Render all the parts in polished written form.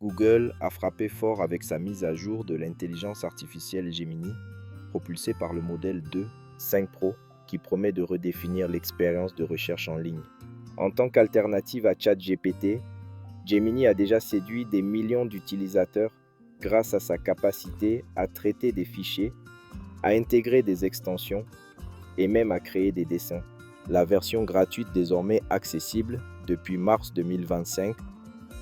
Google a frappé fort avec sa mise à jour de l'intelligence artificielle Gemini, propulsée par le modèle 2.5 Pro, qui promet de redéfinir l'expérience de recherche en ligne. En tant qu'alternative à ChatGPT, Gemini a déjà séduit des millions d'utilisateurs grâce à sa capacité à traiter des fichiers, à intégrer des extensions et même à créer des dessins. La version gratuite désormais accessible depuis mars 2025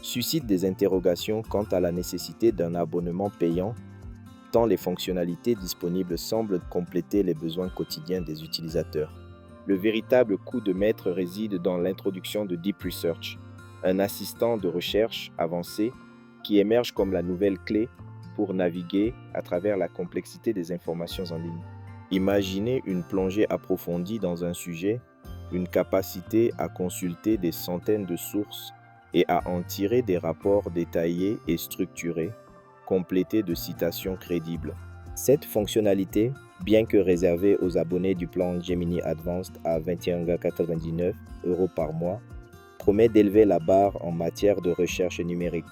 suscite des interrogations quant à la nécessité d'un abonnement payant, tant les fonctionnalités disponibles semblent compléter les besoins quotidiens des utilisateurs. Le véritable coup de maître réside dans l'introduction de Deep Research, un assistant de recherche avancé qui émerge comme la nouvelle clé pour naviguer à travers la complexité des informations en ligne. Imaginez une plongée approfondie dans un sujet, une capacité à consulter des centaines de sources et à en tirer des rapports détaillés et structurés, complétés de citations crédibles. Cette fonctionnalité, bien que réservée aux abonnés du plan Gemini Advanced à 21,99 € par mois, promet d'élever la barre en matière de recherche numérique.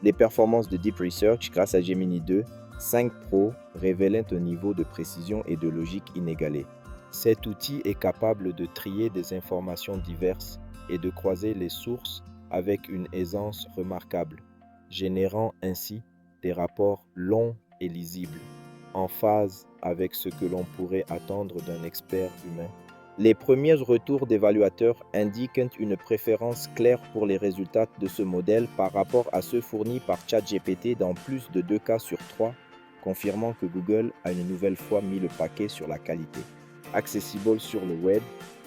Les performances de Deep Research grâce à Gemini 2.5 Pro révèlent un niveau de précision et de logique inégalé. Cet outil est capable de trier des informations diverses et de croiser les sources avec une aisance remarquable, générant ainsi des rapports longs et lisibles, en phase avec ce que l'on pourrait attendre d'un expert humain. Les premiers retours d'évaluateurs indiquent une préférence claire pour les résultats de ce modèle par rapport à ceux fournis par ChatGPT dans plus de 2 cas sur 3, confirmant que Google a une nouvelle fois mis le paquet sur la qualité. Accessible sur le web,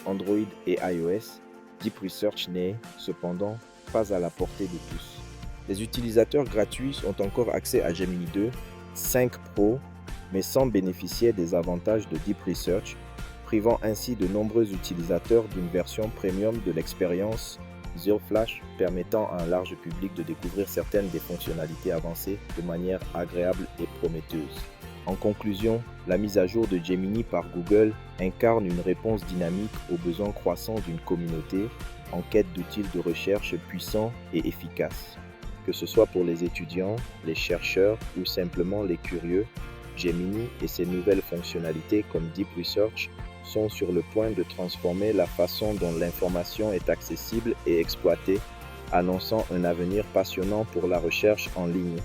Android et iOS, Deep Research n'est, cependant, pas à la portée de tous. Les utilisateurs gratuits ont encore accès à Gemini 2.5 Pro, mais sans bénéficier des avantages de Deep Research, privant ainsi de nombreux utilisateurs d'une version premium de l'expérience Zero Flash, permettant à un large public de découvrir certaines des fonctionnalités avancées de manière agréable et prometteuse. En conclusion, la mise à jour de Gemini par Google incarne une réponse dynamique aux besoins croissants d'une communauté en quête d'outils de recherche puissants et efficaces. Que ce soit pour les étudiants, les chercheurs ou simplement les curieux, Gemini et ses nouvelles fonctionnalités comme Deep Research sont sur le point de transformer la façon dont l'information est accessible et exploitée, annonçant un avenir passionnant pour la recherche en ligne.